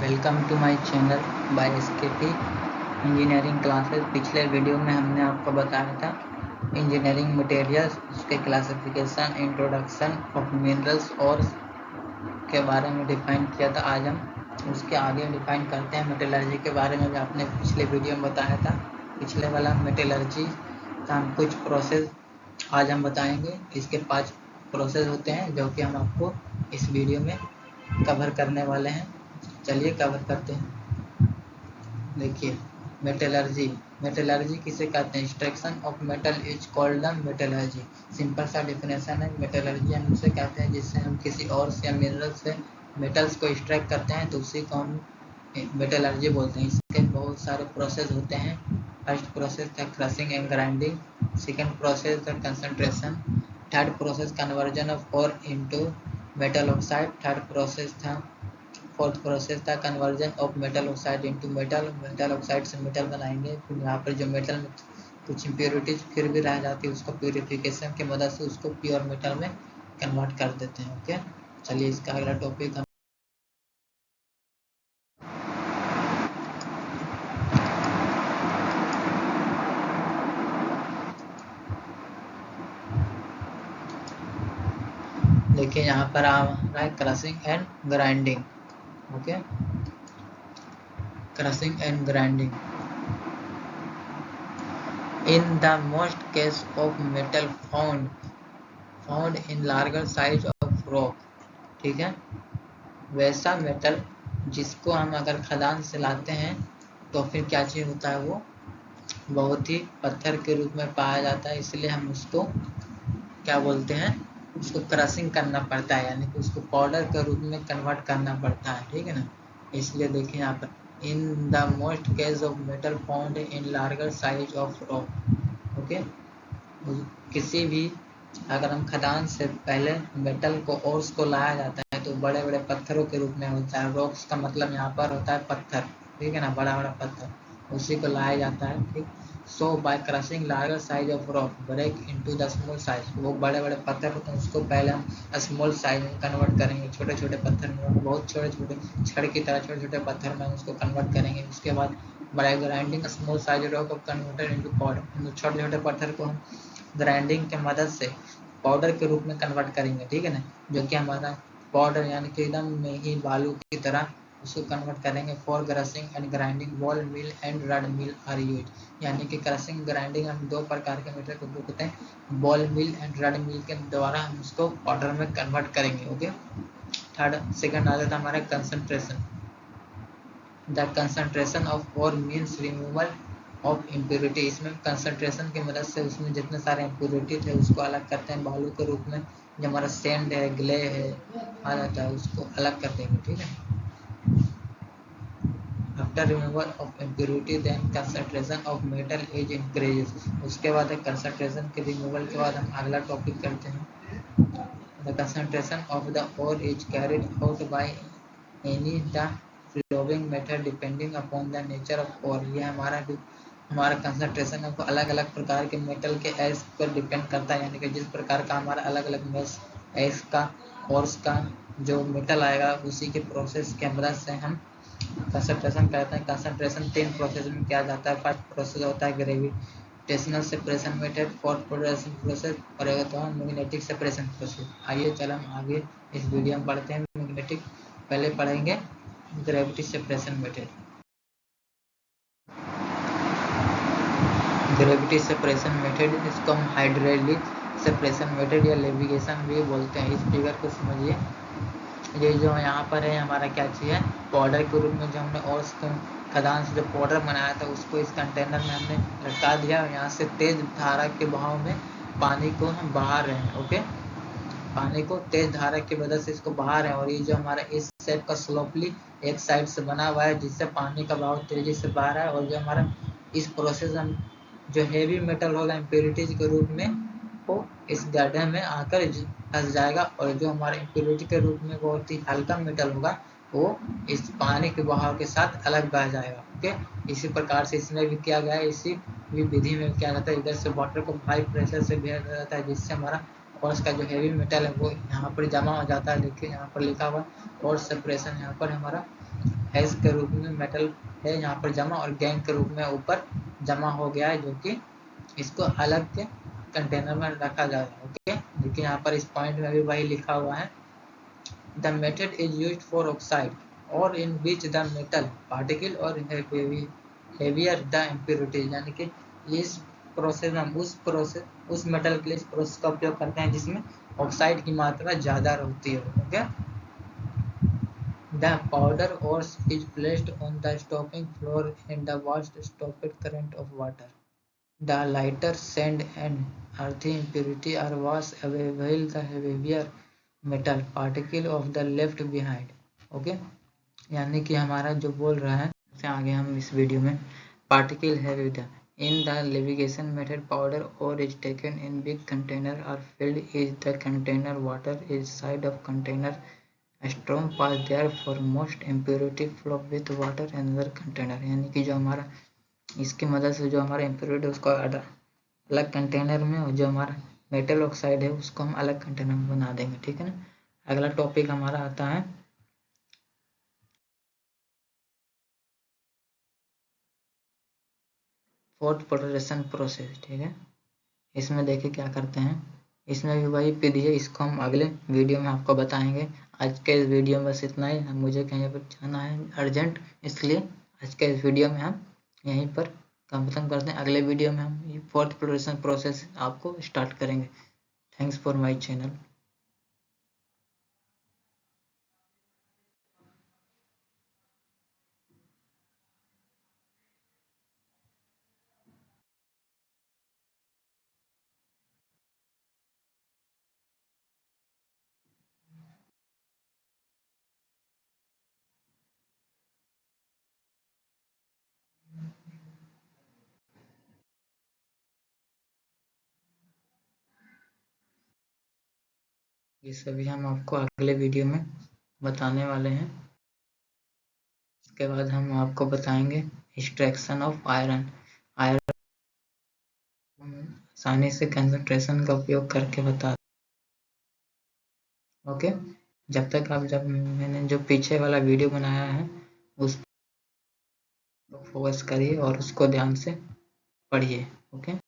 Welcome to my channel by SKP engineering classes. पिछले video में हमने आपको बताया था इंजीनियरिंग मटेरियल्स, उसके क्लासिफिकेशन, इंट्रोडक्शन ऑफ मिनरल्स और के बारे में डिफाइन किया था। आज हम उसके आगे डिफाइन करते हैं मेटलर्जी के बारे में, जो आपने पिछले वीडियो में बताया था। पिछले वाला मेटलर्जी का हम कुछ प्रोसेस आज हम बताएंगे। इसके 5 प्रोसेस होते हैं जो कि हम आपको इस वीडियो में कवर करने वाले हैं। चलिए कवर करते हैं। देखिए, मेटलर्जी किसे कहते हैं? Extraction of metal is called the metallurgy. Simple सा डिफिनेशन है। मेटलर्जी हम उसे कहते हैं जिससे हम किसी और से या मिनरल से मेटल्स को एक्सट्रैक्ट करते हैं, तो उसी को हम मेटलर्जी बोलते हैं। इसके बहुत सारे प्रोसेस होते हैं। फर्स्ट प्रोसेस था crushing and grinding, second process था concentration, third process conversion of ore into metal oxide, third process था फोर्थ प्रोसेस था conversion of metal oxide into metal oxide से मेटल बनाएंगे। फिर यहाँ पर जो मेटल में कुछ इम्प्योरिटीज फिर भी रह जाती है, उसको प्योरिफिकेशन की मदद से उसको प्योर मेटल में कन्वर्ट कर देते हैं। ओके, चलिए इसका अगला टॉपिक हम देखिए, यहाँ पर आ रहा है crushing and grinding. Okay, crushing and grinding in the most case of metal found in larger size of rock। ठीक है, वैसा मेटल जिसको हम अगर खदान से लाते हैं तो फिर क्या चीज होता है, वो बहुत ही पत्थर के रूप में पाया जाता है। इसलिए हम उसको क्या बोलते हैं, उसको क्रशिंग करना पड़ता है, यानी कि उसको पाउडर के रूप में कन्वर्ट करना पड़ता है। ठीक है ना। इसलिए देखिए यहाँ पर in the most case of metal found in larger size of rock. Okay, किसी भी अगर हम खदान से पहले मेटल को ओर्स को लाया जाता है तो बड़े बड़े पत्थरों के रूप में होता है। रॉक्स का मतलब यहाँ पर होता है पत्थर। ठीक है ना, बड़ा बड़ा पत्थर, उसी को लाया जाता है। ठीक, so by crushing larger size of rock break into the small size. वो बड़े बड़े पत्थर होते हैं, उसको पहले हम स्मॉल साइज में कन्वर्ट करेंगे, छोटे छोटे पत्थर में, बहुत छोटे छोटे छड़ की तरह छोटे छोटे पत्थर में उसको कन्वर्ट करेंगे। उसके बाद by grinding small size rock of converted into powder. छोटे छोटे पत्थर को हम ग्राइंडिंग के मदद से पाउडर के रूप में कन्वर्ट करेंगे। ठीक है ना, जो कि हमारा पाउडर यानी कि एकदम में ही बालू की तरह उसको कन्वर्ट करेंगे। For crushing and grinding ball mill and rod mill are use. यानी कि क्रशिंग ग्राइंडिंग हम 2 प्रकार के मेटल को उपयोग करते हैं। बॉल मिल एंड रड मिल के द्वारा हम उसको पाउडर में कन्वर्ट करेंगे। ओके, थर्ड सेकंड आ जाता है हमारा concentration. The concentration of ore means removal of impurity. इसमें कंसंट्रेशन की मदद से उसमें जितने सारे इम्प्योरिटी थे उसको अलग करते हैं बालू के रूप में। जो हमारा सैंड है, ग्ले है, आ जाता है, उसको अलग कर देंगे। ठीक है, after removal of impurity then concentration of metal is increases. उसके बाद कंसंट्रेशन के रिमूवल के बाद हम अगला टॉपिक करते हैं। The concentration of the ore is carried out by any the flowing method depending upon the nature of ore. ये हमारा कंसंट्रेशन है, अलग अलग प्रकार के मेटल के एस पर डिपेंड करता है। यानी कि जिस प्रकार का हमारा अलग अलग मेस एस का ओर्स का जो मेटल आएगा, उसी के प्रोसेस के मदद से हम कंसंट्रेशन करते हैं। कंसंट्रेशन 3 प्रोसेस में किया जाता है। फर्स्ट प्रोसेस होता है gravitational separation method, fourth process और मैग्नेटिक सेपरेशन प्रोसेस। आइए चल हम आगे इस वीडियो में पढ़ते हैं। मैग्नेटिक पहले पढ़ेंगे gravity separation method. Gravity separation method, इसको हम हाइड्रोलिक सेपरेशन मेथड या लेविगेशन भी बोलते हैं। इस फिगर को समझिए। ये जो यहाँ पर है हमारा क्या चीज़ है, पाउडर के रूप में जो हमने और खदान से जो पाउडर बनाया था उसको इस कंटेनर में हमने लटका दिया और यहाँ से तेज धारा के बहाव में पानी को हम बहा रहे हैं। ओके, पानी को तेज धारा की मदद से इसको बहा रहे हैं। और ये जो हमारा इस सेट का स्लोपली एक साइड से बना हुआ है जिससे पानी का बहाव तेजी से बह रहा है। और जो हमारा इस प्रोसेस हम जो हेवी मेटल होगा इम्प्योरिटीज के रूप में वो इस गड्ढे में आकर फंस जाएगा, और जो हमारे इम्प्योरिटी के रूप में बहुत ही हल्का मेटल होगा वो इस पानी के बहाव के साथ अलग बह जाएगा। ओके, इसी प्रकार से इसमें भी किया गया है। इसी भी विधि में क्या जाता है, इधर से वाटर को हाई प्रेशर से भेजा जाता है जिससे हमारा और इसका जो हेवी मेटल है वो यहाँ पर जमा हो जाता है। देखिए यहाँ पर लिखा हुआ और सेपरेशन यहाँ पर हमारा हैश के रूप में मेटल है यहाँ पर जमा, और गैंग के रूप में ऊपर जमा हो गया है, जो कि इसको अलग के कंटेनर में रखा जा रहा है। ओके, देखिए यहाँ पर इस पॉइंट में भी वही लिखा हुआ है, the method is used for oxide और इन विच द मेटल पार्टिकल और हेवियर द इम्प्योरिटीज, यानी कि इस प्रोसेस में हम उस मेटल के लिए इस प्रोसेस का उपयोग करते हैं जिसमें ऑक्साइड की मात्रा ज़्यादा होती है। Okay, the powder ore is placed on the stopping floor in the vast stopped current of water. The lighter sand and earthy impurity are washed away while the heavier metal particle of the left behind. Okay, यानी कि हमारा जो बोल रहा है से आगे हम इस वीडियो में पार्टिकल है with in the liquefaction method powder ore is taken in big container or filled is the container water is side of container a strong path there for most impurity flow with water another container, यानी कि जो हमारा इसकी मदद से जो हमारा impurity उसको अलग कंटेनर में, और जो हमारा मेटल ऑक्साइड है उसको हम अलग कंटेनर में बना देंगे। ठीक है ना। अगला टॉपिक हमारा आता है फोर्थ पोलराइजेशन प्रोसेस। ठीक है, इसमें देखिए क्या करते हैं, इसमें भी वही विधि है, इसको हम अगले वीडियो में आपको बताएंगे। आज के इस वीडियो में बस इतना ही, मुझे कहीं पर जाना है अर्जेंट, इसलिए आज के इस वीडियो में हम यहीं पर खत्म करते हैं। अगले वीडियो में हम फोर्थ पोलराइजेशन प्रोसेस आपको स्टार्ट करेंगे। Thanks for my channel. ये सभी हम आपको अगले वीडियो में बताने वाले हैं। इसके बाद हम आपको बताएंगे एक्सट्रैक्शन ऑफ आयरन। आयरन आसानी से कंसंट्रेशन का उपयोग करके बता। ओके, जब मैंने जो पीछे वाला वीडियो बनाया है उस फोकस करिए और उसको ध्यान से पढ़िए। ओके।